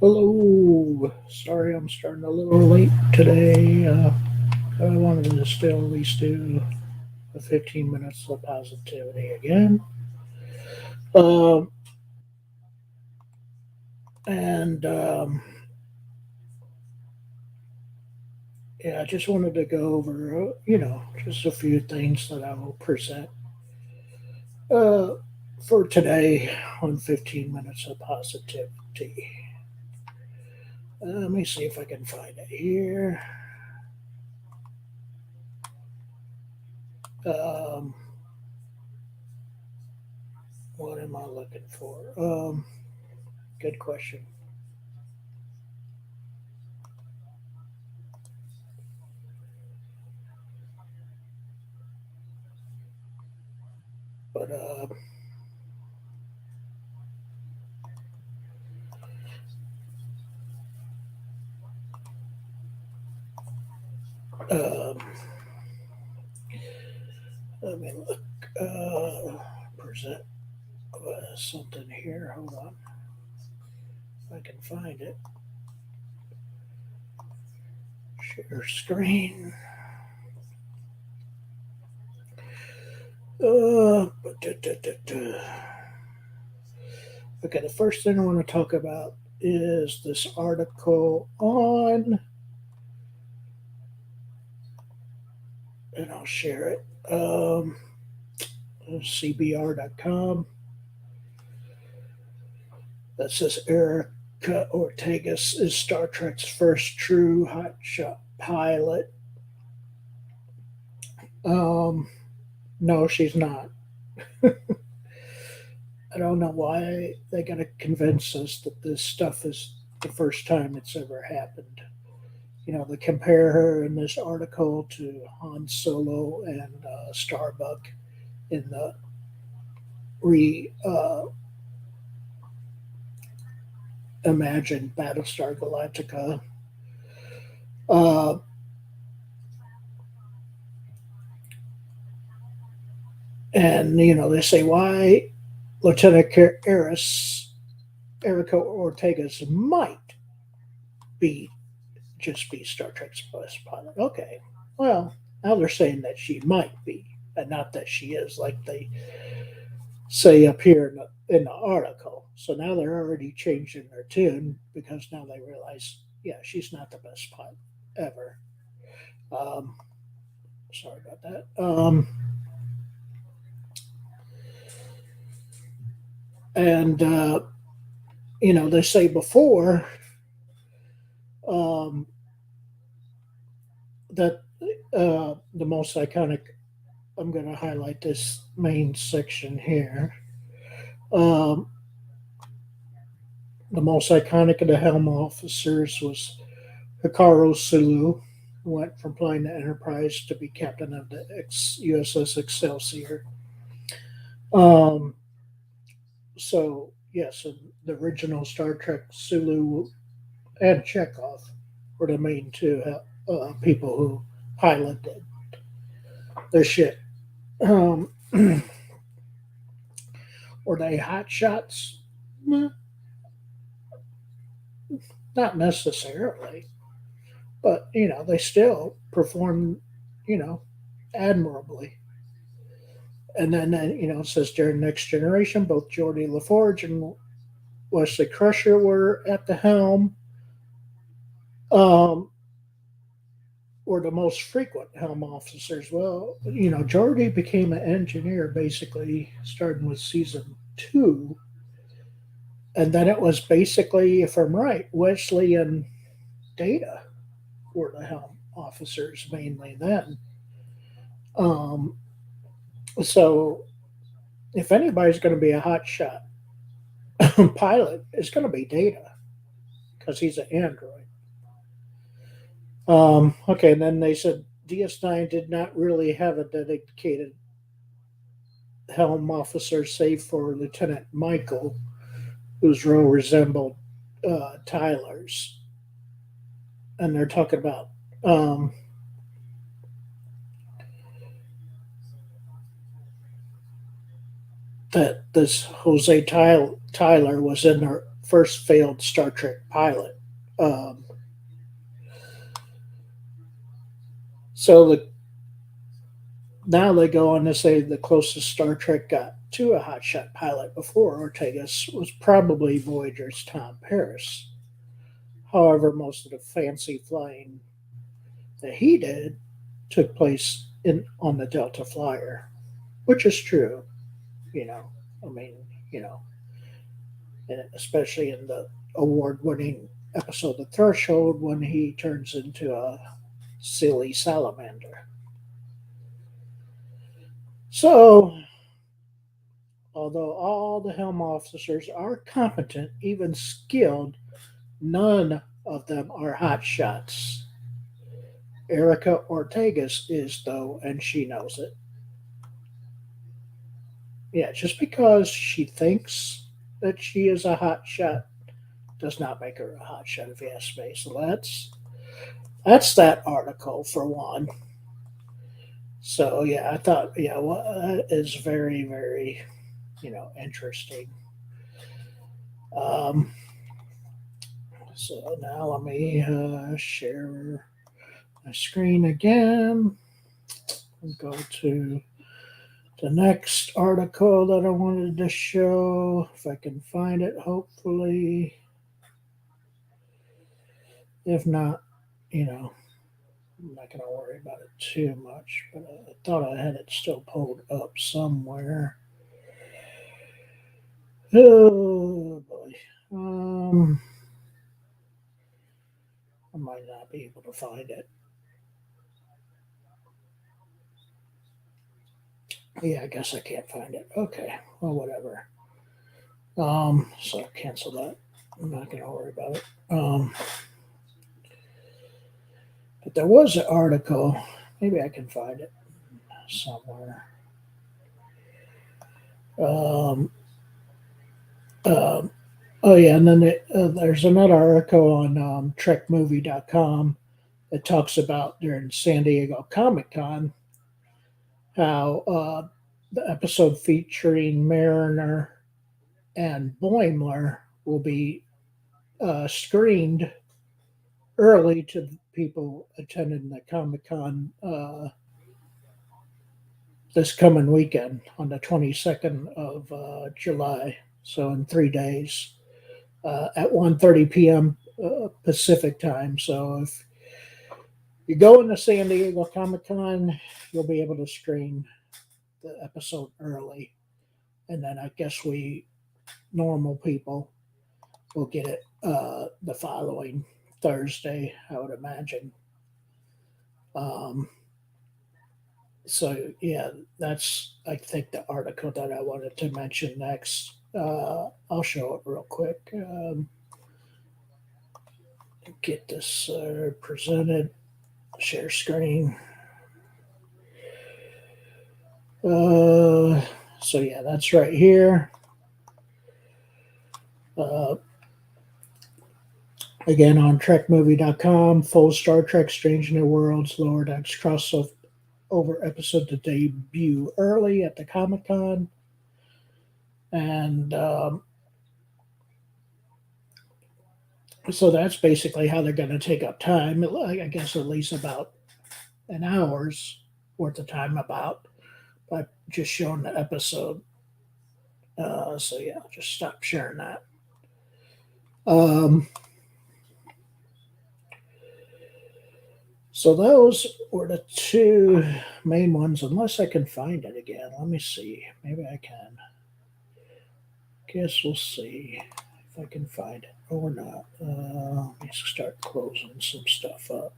Hello. Sorry I'm starting a little late today. I wanted to still at least do the 15 minutes of positivity again. Um, and yeah, I just wanted to go over, just a few things that I will present uh, for today on 15 minutes of positivity. Let me see if I can find it here. Um, what am I looking for? Good question. But um, let me look. Present something here. Hold on, if I can find it. Share screen. Okay, the first thing I want to talk about is this article on, and I'll share it. CBR.com that says Erica Ortegas is Star Trek's first true hotshot pilot. Um, no, she's not. I don't know why they got to convince us that this stuff is the first time it's ever happened. They compare her in this article to Han Solo and Starbuck in the re imagined Battlestar Galactica. Uh, and, they say why Lieutenant Eris, Erica Ortega's might be just be Star Trek's best pilot. Okay, well, now they're saying that she might be, and not that she is, like they say up here in the article. So now they're already changing their tune because now they realize, yeah, she's not the best pilot ever. Um, sorry about that. And they say before um, that the most iconic. I'm going to highlight this main section here. Um, the most iconic of the helm officers was Hikaru Sulu, who went from flying the Enterprise to be captain of the USS Excelsior. Um, so, yes, in the original Star Trek, Sulu and Chekhov were the main two people who piloted the ship. Um, were they hot shots? Not necessarily, but they still performed, you know, admirably. And then it says during Next Generation, both Geordie LaForge and Wesley Crusher were at the helm. Um, were the most frequent helm officers. Well, Geordie became an engineer basically starting with season two, and then it was basically, if I'm right, Wesley and Data were the helm officers mainly then. Um, so if anybody's going to be a hot shot pilot, it's going to be Data because he's an android. Okay, and then they said DS9 did not really have a dedicated helm officer save for Lieutenant Michael, whose role resembled Tyler's. And they're talking about um, that this Tyler was in the first failed Star Trek pilot. Um, so now they go on to say the closest Star Trek got to a hotshot pilot before Ortega's was probably Voyager's Tom Paris. However, most of the fancy flying that he did took place in on the Delta Flyer, which is true. You know, I mean, you know, and especially in the award-winning episode "The Threshold" when he turns into a silly salamander. So, although all the helm officers are competent, even skilled, none of them are hot shots. Erica Ortegas is, though, and she knows it. Yeah, just because she thinks that she is a hot shot does not make her a hot shot, if you ask me. So that's that article for one. So yeah, I thought well, that is very very interesting. Um, so now let me share my screen again and go to the next article that I wanted to show, if I can find it, hopefully. If not, I'm not going to worry about it too much, but I thought I had it still pulled up somewhere. Oh boy. I might not be able to find it. Yeah, I guess I can't find it. Okay, well, whatever. So cancel that. I'm not going to worry about it. But there was an article. Maybe I can find it somewhere. Um, um, oh yeah, and then there's another article on TrekMovie.com that talks about during San Diego Comic Con how the episode featuring Mariner and Boimler will be screened early to people attending the Comic Con this coming weekend on the 22nd of July. So in 3 days at 1:30 p.m. Pacific time. So if you go into San Diego Comic Con, you'll be able to screen the episode early, and then I guess we normal people will get it the following Thursday, I would imagine. Um, so yeah, that's I think the article that I wanted to mention next. I'll show it real quick. Get this presented. Share screen. Uh, so yeah, that's right here. Uh, Again on TrekMovie.com, full Star Trek Strange New Worlds Lower Decks crossover episode to debut early at the Comic Con. And so that's basically how they're going to take up time. I guess at least about an hour's worth of time about by just showing the episode. So yeah, I'll just stop sharing that. Um, so those were the two main ones, unless I can find it again. Let me see. Maybe I can. Guess we'll see if I can find it or not. Let me start closing some stuff up.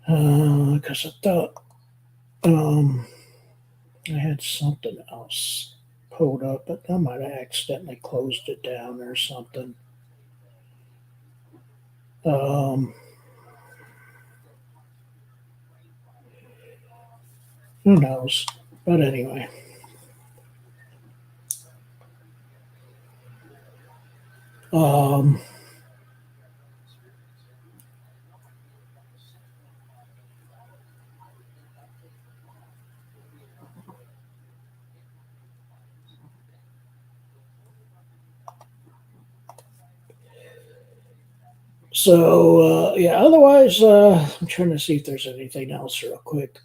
Because I thought I had something else pulled up, but I might have accidentally closed it down or something. Um, who knows? But anyway. Um, So yeah, otherwise, I'm trying to see if there's anything else real quick.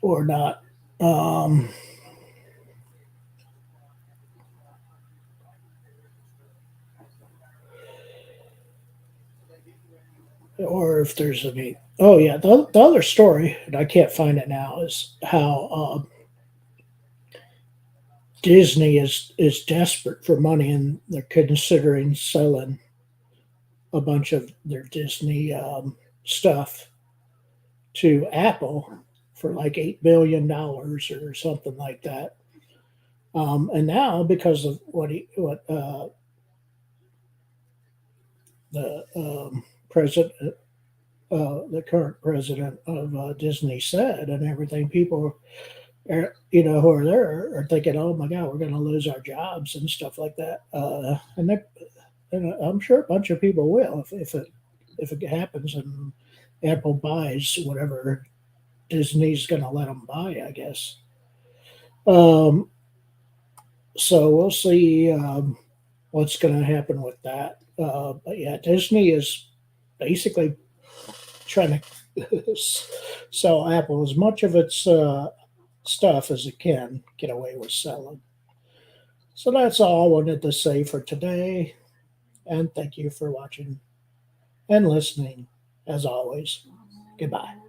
Or not. Um, or if there's any. Oh yeah, the other story, and I can't find it now, is how Disney is desperate for money, and they're considering selling a bunch of their Disney stuff to Apple for like $8 billion or something like that. And now, because of what the president, the current president of Disney said, and everything, people who are there are thinking, "Oh my God, we're going to lose our jobs and stuff like that." And I'm sure a bunch of people will if it happens and Apple buys whatever Disney's going to let them buy, I guess. Um, so we'll see what's going to happen with that. But yeah, Disney is basically trying to sell Apple as much of its stuff as it can get away with selling. So that's all I wanted to say for today. And thank you for watching and listening, as always. Goodbye.